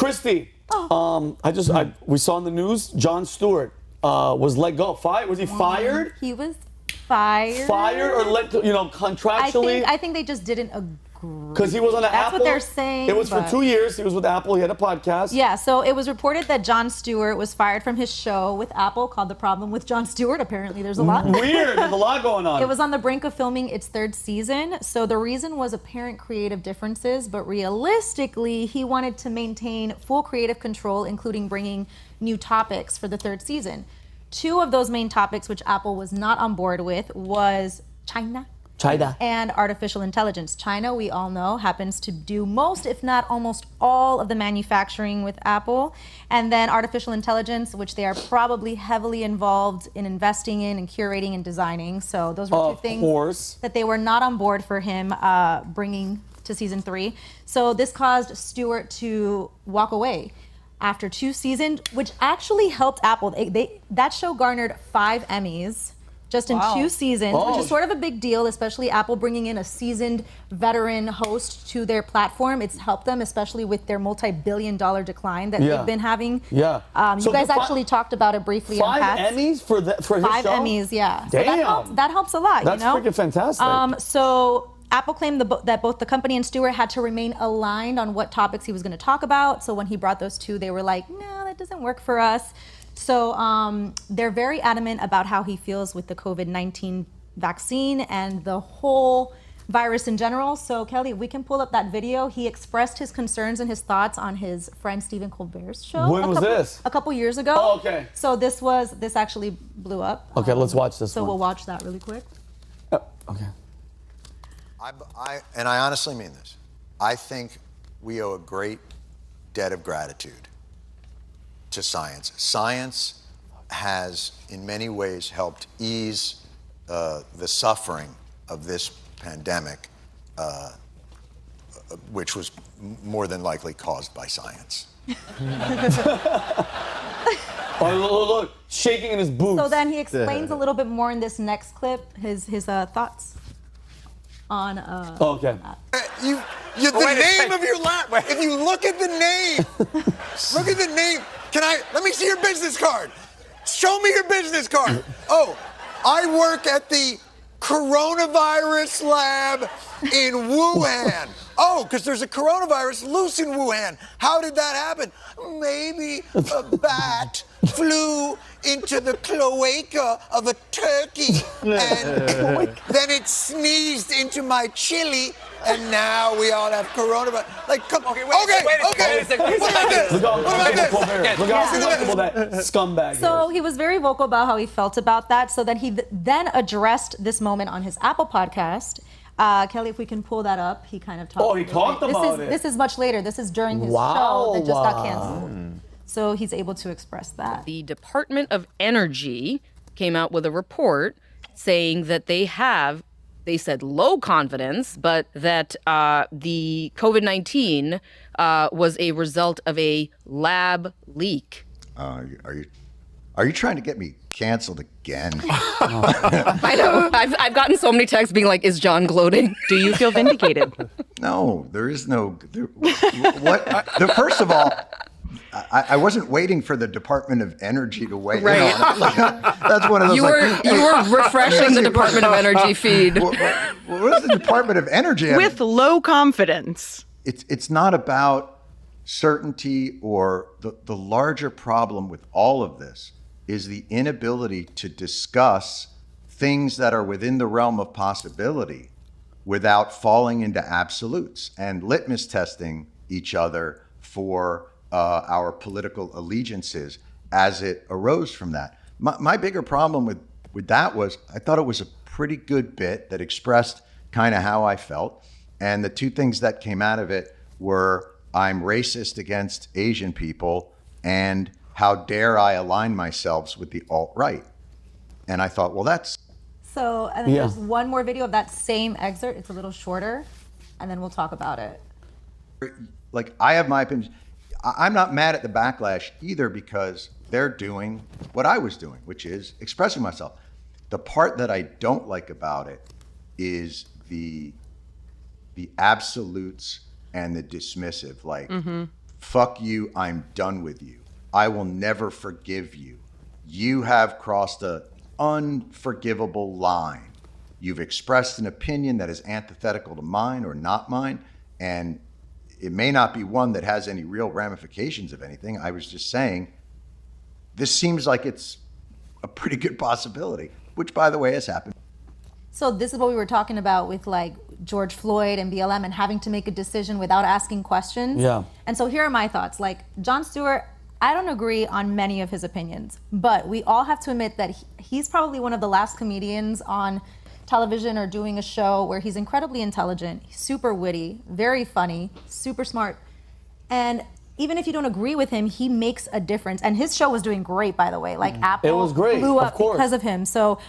Christie, we saw in the news, John Stewart was let go. Was he fired? He was fired. Fired or contractually? I think they just didn't agree. Because he was on Apple. That's what they're saying. It was for 2 years. He was with Apple. He had a podcast. Yeah, so it was reported that John Stewart was fired from his show with Apple called The Problem with John Stewart. Apparently, there's a lot. Weird. There's a lot going on. It was on the brink of filming its 3rd season. So the reason was apparent creative differences, but realistically, he wanted to maintain full creative control, including bringing new topics for the 3rd season. 2 of those main topics, which Apple was not on board with, was China and artificial intelligence. China, we all know, happens to do most, if not almost all of the manufacturing with Apple. And then artificial intelligence, which they are probably heavily involved in investing in and curating and designing. So those were 2 things that they were not on board for him bringing to season 3. So this caused Stewart to walk away after 2 seasons, which actually helped Apple. That show garnered 5 Emmys. Just in 2 seasons, which is sort of a big deal, especially Apple bringing in a seasoned veteran host to their platform. It's helped them, especially with their multi-billion-dollar decline that they've been having. Yeah. You guys actually talked about it briefly on Pat's. 5 Emmys for his show? 5 Emmys, yeah. Damn. So that helps a lot, That's freaking fantastic. So Apple claimed that both the company and Stewart had to remain aligned on what topics he was going to talk about. So when he brought those 2, they were like, no, that doesn't work for us. So they're very adamant about how he feels with the COVID-19 vaccine and the whole virus in general. So Kelly, if we can pull up that video, he expressed his concerns and his thoughts on his friend Stephen Colbert's show. When was this? A couple years ago. Oh, okay. So this actually blew up. Okay, let's watch this So one. we'll watch that really quick. Okay. I honestly mean this. I think we owe a great debt of gratitude to science. Science has, in many ways, helped ease the suffering of this pandemic, which was more than likely caused by science. Look, shaking in his boots. So then he explains a little bit more in this next clip, his thoughts on. Okay. The name of your lab. If you look at the name, look at the name. Let me see your business card. Show me your business card. Oh, I work at the coronavirus lab in Wuhan. Oh, because there's a coronavirus loose in Wuhan. How did that happen? Maybe a bat flew into the cloaca of a turkey and then it sneezed into my chili and now we all have coronavirus. Like, come on. Okay. What about this? Look how uncomfortable that scumbag is. So he was very vocal about how he felt about that. So then he then addressed this moment on his Apple podcast. Kelly, if we can pull that up, he kind of talked. Oh, he talked about it. This is much later. This is during his show that just got canceled. So he's able to express that. The Department of Energy came out with a report saying that they said low confidence, but that the COVID-19 was a result of a lab leak. Are you trying to get me canceled again? I know. I've gotten so many texts being like, "Is John gloating?" Do you feel vindicated? No, there is no. First of all, I wasn't waiting for the Department of Energy to weigh in on it. That's one of those. You were refreshing the Department of Energy feed. What is the Department of Energy? With low confidence. It's not about certainty or the larger problem with all of this is the inability to discuss things that are within the realm of possibility without falling into absolutes and litmus testing each other for our political allegiances as it arose from that. My bigger problem with that was I thought it was a pretty good bit that expressed kind of how I felt. And the 2 things that came out of it were I'm racist against Asian people and how dare I align myself with the alt-right. And I thought, well, that's... So, and then there's one more video of that same excerpt. It's a little shorter, and then we'll talk about it. Like, I have my opinion. I'm not mad at the backlash either because they're doing what I was doing, which is expressing myself. The part that I don't like about it is the absolutes and the dismissive, like fuck you, I'm done with you. I will never forgive you. You have crossed an unforgivable line. You've expressed an opinion that is antithetical to mine or not mine, and it may not be one that has any real ramifications of anything. I was just saying, this seems like it's a pretty good possibility, which, by the way, has happened. So this is what we were talking about with like George Floyd and BLM and having to make a decision without asking questions. Yeah. And so here are my thoughts. Like Jon Stewart, I don't agree on many of his opinions, but we all have to admit that he's probably one of the last comedians on television or doing a show where he's incredibly intelligent, super witty, very funny, super smart. And even if you don't agree with him, he makes a difference. And his show was doing great, by the way. Like Apple It was great, blew of up course. because of him. So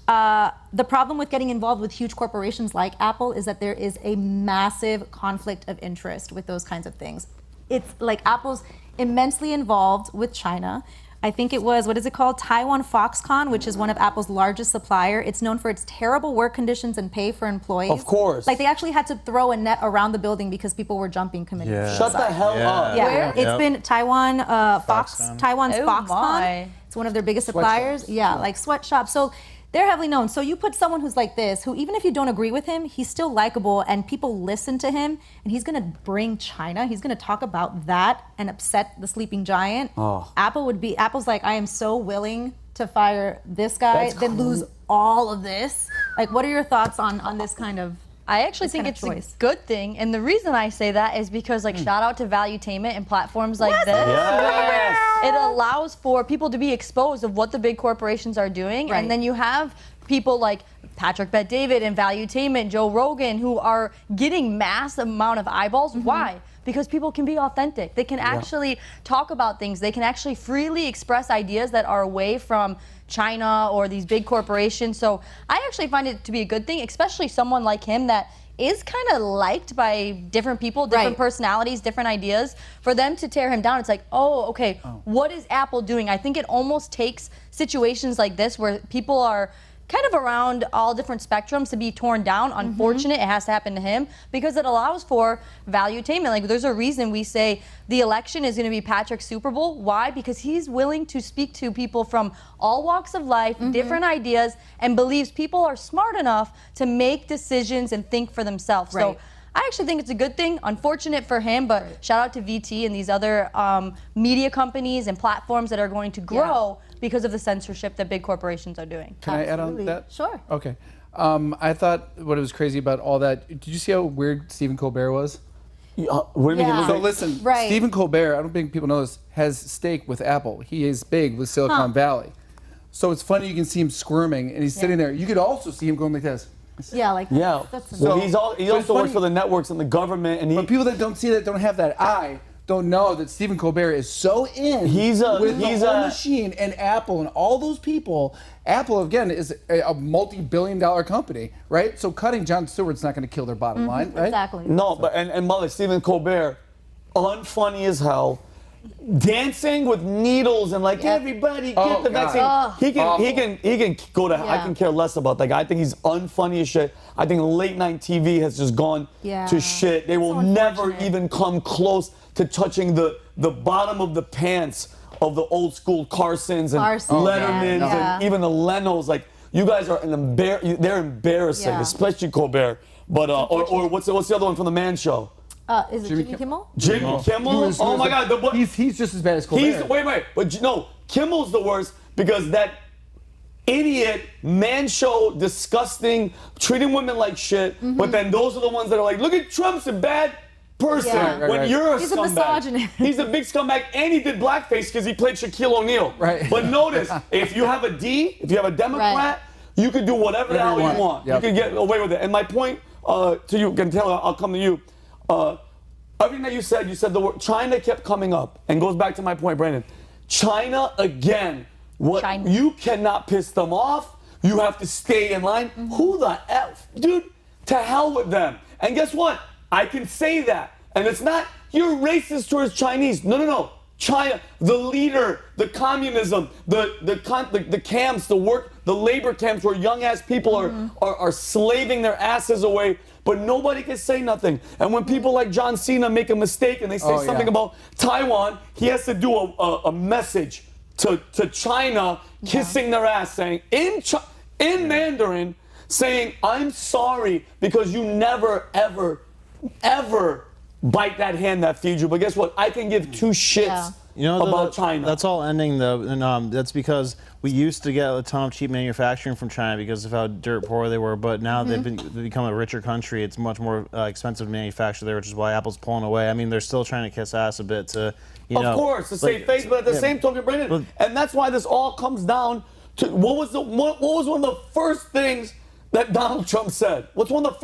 the problem with getting involved with huge corporations like Apple is that there is a massive conflict of interest with those kinds of things. It's like Apple's immensely involved with China. I think it was, what is it called? Taiwan Foxconn, which is one of Apple's largest supplier. It's known for its terrible work conditions and pay for employees. Of course. Like they actually had to throw a net around the building because people were jumping committing suicide. Shut the hell up. Yeah, it's been Taiwan's Oh Foxconn. my. It's one of their biggest suppliers. Yeah, like sweatshops. So they're heavily known. So you put someone who's like this, who even if you don't agree with him, he's still likable and people listen to him, and he's gonna bring China. He's gonna talk about that and upset the sleeping giant. Apple's like, I am so willing to fire this guy, That's then lose all of this. Like, what are your thoughts on this kind of? I actually This think kind it's of a choice. good thing, and the reason I say that is because, like, shout out to Valuetainment and platforms like this. Yes. It allows for people to be exposed of what the big corporations are doing, Right. and then you have people like Patrick Bet-David and Valuetainment, Joe Rogan, who are getting mass amount of eyeballs. Why? Because people can be authentic. They can actually talk about things. They can actually freely express ideas that are away from China or these big corporations. So I actually find it to be a good thing, especially someone like him that is kind of liked by different people, different personalities, different ideas. For them to tear him down, it's like, oh, okay, what is Apple doing? I think it almost takes situations like this where people are kind of around all different spectrums to be torn down. Unfortunate, it has to happen to him because it allows for valuetainment. Like there's a reason we say the election is going to be Patrick's Super Bowl. Why? Because he's willing to speak to people from all walks of life, different ideas, and believes people are smart enough to make decisions and think for themselves. So I actually think it's a good thing. Unfortunate for him, but shout out to VT and these other media companies and platforms that are going to grow because of the censorship that big corporations are doing. Can I add on that? Sure. Okay. I thought what was crazy about all that, did you see how weird Stephen Colbert was? What do you mean? Yeah. So listen, Right. Stephen Colbert, I don't think people know this, has stake with Apple. He is big with Silicon Valley. So it's funny, you can see him squirming and he's sitting there. You could also see him going like this. Yeah, like Yeah. that's Well, So- he but also it's works funny- for the networks and the government, and But people that don't see that, don't have that eye, don't know that Stephen Colbert is so in with the whole machine and Apple and all those people. Apple, again, is a multi-billion-dollar company, right? So cutting Jon Stewart's not going to kill their bottom line, right? exactly. No, but and mother, Stephen Colbert, unfunny as hell, dancing with needles and like everybody get the vaccine. He can go to. I can care less about that guy. I think he's unfunny as shit. I think late night TV has just gone to shit. They will never even come close to touching the bottom of the pants of the old school Carsons and Lettermans and even the Lenos. Like you guys are they're embarrassing, especially Colbert. But or what's the other one from the Man Show? Is it Jimmy Kimmel? Jimmy Kimmel? Oh my God! He's just as bad as Colbert. Wait, but no, Kimmel's the worst because that idiot Man Show, disgusting, treating women like shit. But then those are the ones that are like, look at Trump's a bad person. Yeah. When you're a He's a scumbag. misogynist. He's a big scumbag, and he did blackface because he played Shaquille O'Neal. Right. But notice, if you have a D, if you have a Democrat, you can do whatever the hell you want. Yep. You can get away with it. And my point to you, again, Taylor, I'll come to you. Everything that you said the word China kept coming up, and goes back to my point, Brandon. China again. You cannot piss them off. You have to stay in line. Who the F, dude? To hell with them. And guess what? I can say that, and it's not you're racist towards Chinese. No. China, the leader, the communism, the camps, the labor camps where young ass people are slaving their asses away but nobody can say nothing. And when people like John Cena make a mistake and they say something about Taiwan, he has to do a message to China, kissing their ass, saying in Mandarin, saying, I'm sorry because you never, ever, ever bite that hand that feeds you. But guess what? I can give two shits about China. That's all ending, though, and that's because we used to get a ton of cheap manufacturing from China because of how dirt poor they were, but now they've become a richer country. It's much more expensive to manufacture there, which is why Apple's pulling away. I mean, they're still trying to kiss ass a bit to, Of course, to save face, but at the same token, Brandon, and that's why this all comes down to what was one of the first things that Donald Trump said? What's one of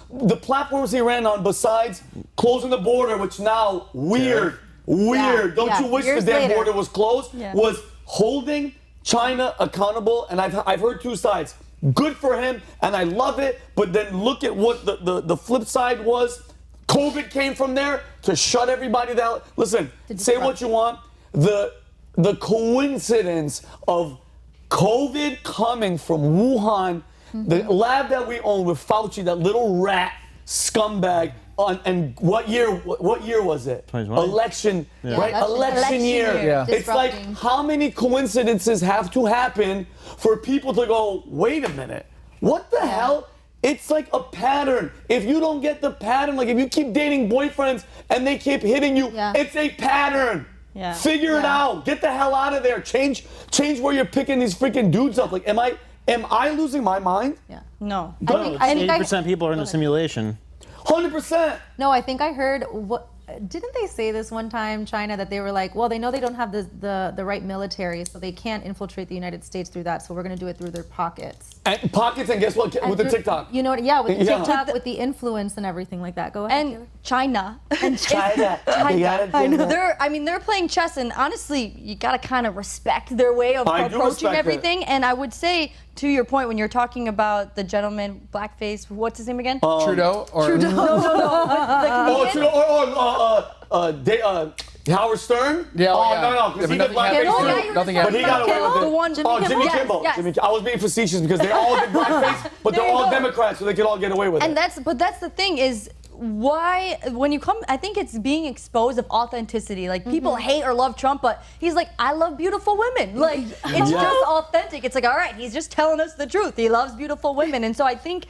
the platforms he ran on besides closing the border, which now weird. Don't you wish the damn border was closed? Was holding China accountable, and I've heard two sides. Good for him, and I love it. But then look at what the flip side was. COVID came from there to shut everybody down. Listen, say what you want. The coincidence of COVID coming from Wuhan, the lab that we own with Fauci, that little rat scumbag. And what year was it? 2020. Election, right? Election year. Yeah. It's like, how many coincidences have to happen for people to go, wait a minute, what the hell? It's like a pattern. If you don't get the pattern, like if you keep dating boyfriends and they keep hitting you, it's a pattern. Yeah. Figure it out. Get the hell out of there. Change where you're picking these freaking dudes up. Like, am I losing my mind? Yeah. No. I think 80% people are in a simulation. 100%. No, I think I heard didn't they say this one time, China, that they were like, well, they know they don't have the right military, so they can't infiltrate the United States through that, so we're going to do it through their pockets. And pockets, and guess what? With the TikTok. You know what? Yeah, with the TikTok, with the influence and everything like that. Go ahead, And Tayler. China. China. I know. They're playing chess, and honestly, you gotta kind of respect their way of I do approaching respect everything. And I would say, to your point, when you're talking about the gentleman, blackface, what's his name again? Trudeau? Oh, Trudeau, Howard Stern? Yeah, no, because he did blackface. Nothing But he got away with it. The one, Jimmy Kimmel. Yes. I was being facetious because they all did blackface, but they're all Democrats, so they could all get away with it. And that's the thing is, why when you come, I think it's being exposed of authenticity. Like people hate or love Trump, but he's like, I love beautiful women. Like it's just authentic. It's like, all right, he's just telling us the truth. He loves beautiful women. And so I think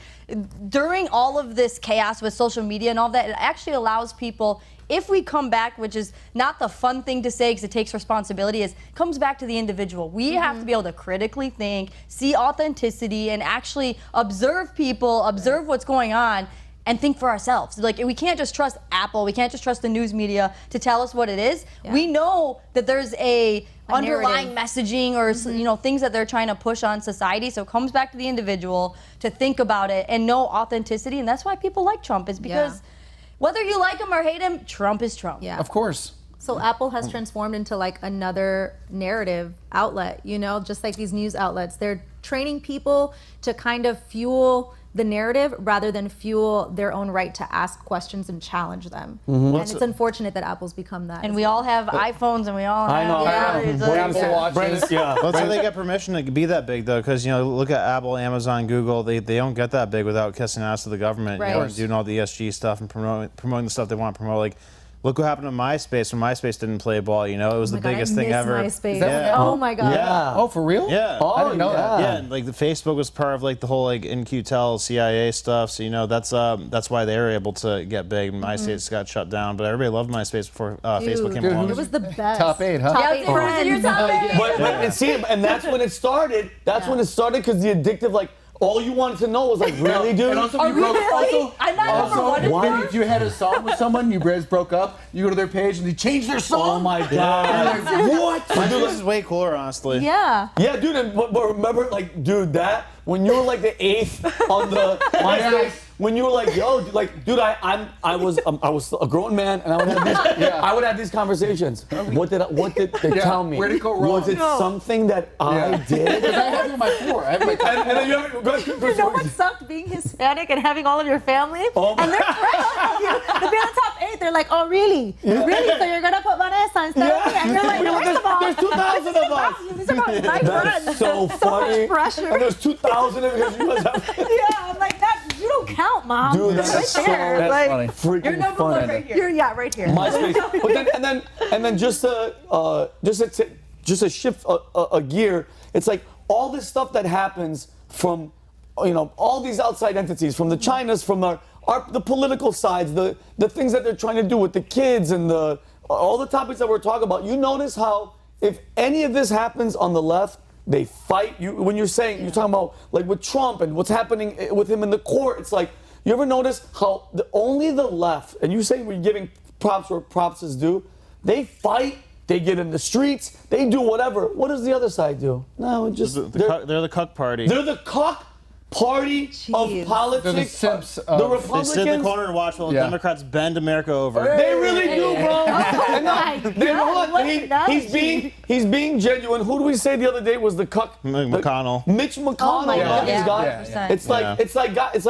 during all of this chaos with social media and all that, it actually allows people, if we come back, which is not the fun thing to say because it takes responsibility, is comes back to the individual. We have to be able to critically think, see authenticity, and actually observe people, observe what's going on, and think for ourselves. Like, we can't just trust Apple, we can't just trust the news media to tell us what it is. Yeah. We know that there's a underlying narrative. messaging or things that they're trying to push on society. So it comes back to the individual to think about it and know authenticity. And that's why people like Trump, is because whether you like him or hate him, Trump is Trump. Yeah. Of course. So Apple has transformed into like another narrative outlet, just like these news outlets. They're training people to kind of fuel the narrative rather than fuel their own right to ask questions and challenge them. And it's unfortunate that Apple's become that. And we all have iPhones, and we all have Apple Watches. That's how they get permission to be that big, though, because look at Apple, Amazon, Google. They don't get that big without kissing ass to the government, Right. And doing all the ESG stuff and promoting the stuff they want to promote. Like, look what happened to MySpace when MySpace didn't play ball. It was the biggest thing ever. MySpace. Oh my God. Yeah. Oh, for real? Yeah. I didn't know that. Yeah, and like the Facebook was part of like the whole like InQtel CIA stuff. So that's why they were able to get big. MySpace got shut down, but everybody loved MySpace before Facebook came along. It was the best. Top 8, huh? Top 8 friends. And that's when it started. That's when it started, because the addictive, like, all you wanted to know was like, really, dude? And also, you broke. I'm not number one. Maybe if you had a song with someone, you guys broke up, you go to their page and they change their song. Oh my God. You're like, what? This is way cooler, honestly. Yeah. Yeah, dude, but remember, like, dude, that when you were like the 8th on the MySpace, when you were like, yo, dude, I was a grown man, and I would have these conversations. What did they tell me? Where'd it go wrong? Was it something that I did? Because I have it on my floor. I have my And then you have What sucked being Hispanic and having all of your family? Oh my- And they're friends with you. To be on the top 8, they're like, oh, really? Really? So you're going to put Vanessa instead of me? And you're like, first of all, there's 2,000 of us. These are my friends. That's so funny. Pressure. And there's 2,000 of us because you guys have. Yeah, I'm like, you don't count, Mom. Dude, that's right so there. That's Like, funny. freaking Your number one funny. right here. right here. MySpace. But then, and then just to shift a gear, it's like all this stuff that happens from, all these outside entities, from the Chinas, from the political sides, the things that they're trying to do with the kids and all the topics that we're talking about. You notice how if any of this happens on the left, they fight you. When you're talking about like with Trump and what's happening with him in the court, it's like, you ever notice how only the left, and you say we're giving props where props is due, they fight, they get in the streets, they do whatever. What does the other side do? No, it just They're the cuck party. they're the cuck party of politics. They're the simps the of- They Republicans. sit in the corner and watch while the Yeah. Democrats bend America over. They really do, bro. And my God, what analogy. he's being genuine. Who do we say the other day was the cuck? McConnell. Mitch McConnell. Oh my God. These Yeah, guys. 100%. It's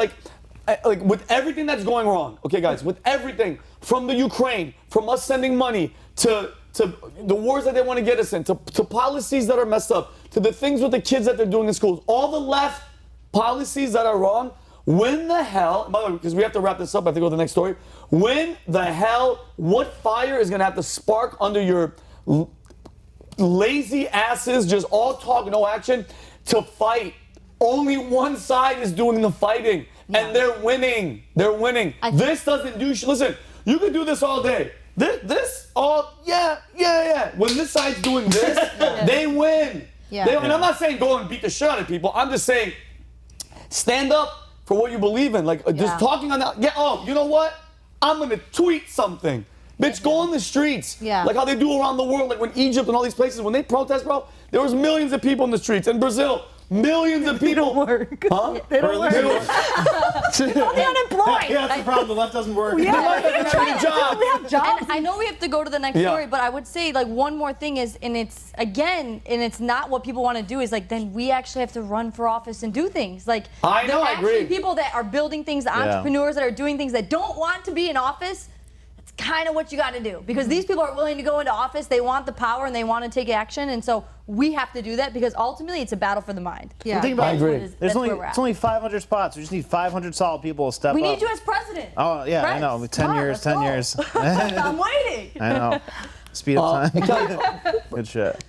like with everything that's going wrong. Okay, guys, with everything from the Ukraine, from us sending money to the wars that they want to get us in, to policies that are messed up, to the things with the kids that they're doing in schools, all the left policies that are wrong. When the hell, by the way, because we have to wrap this up, I have to go to the next story. When the hell, what fire is going to have to spark under your lazy asses, just all talk, no action, to fight? Only one side is doing the fighting, and they're winning. They're winning. This doesn't do shit. Listen, you can do this all day. When this side's doing this, they win. Yeah. And I'm not saying go and beat the shit out of people. I'm just saying stand up for what you believe in. Like just talking on that. Yeah. Oh, you know what? I'm gonna tweet something. Bitch, go on the streets. Yeah. Like how they do around the world, like when Egypt and all these places, when they protest, bro, there was millions of people in the streets. In Brazil, millions of people. work. Huh? They don't work. They don't- Only unemployed. Yeah, that's the problem. The left doesn't work. Yeah. They don't have any jobs. They have jobs. And I know we have to go to the next story, but I would say like one more thing is, and it's not what people want to do, is like then we actually have to run for office and do things. Like I know, there are I agree. actually people that are building things, the entrepreneurs that are doing things that don't want to be in office. That's kind of what you got to do, because these people are willing to go into office, they want the power and they want to take action, and so we have to do that because ultimately it's a battle for the mind. Yeah. Think about I it. agree. There's That's only where we're at. it's only 500 spots. We just need 500 solid people to step We up. need you as president. Oh yeah, I Right. know. 10 Come on, years, let's 10 go. years. I'm waiting. I know. Speed up time. Kelly, Good shit.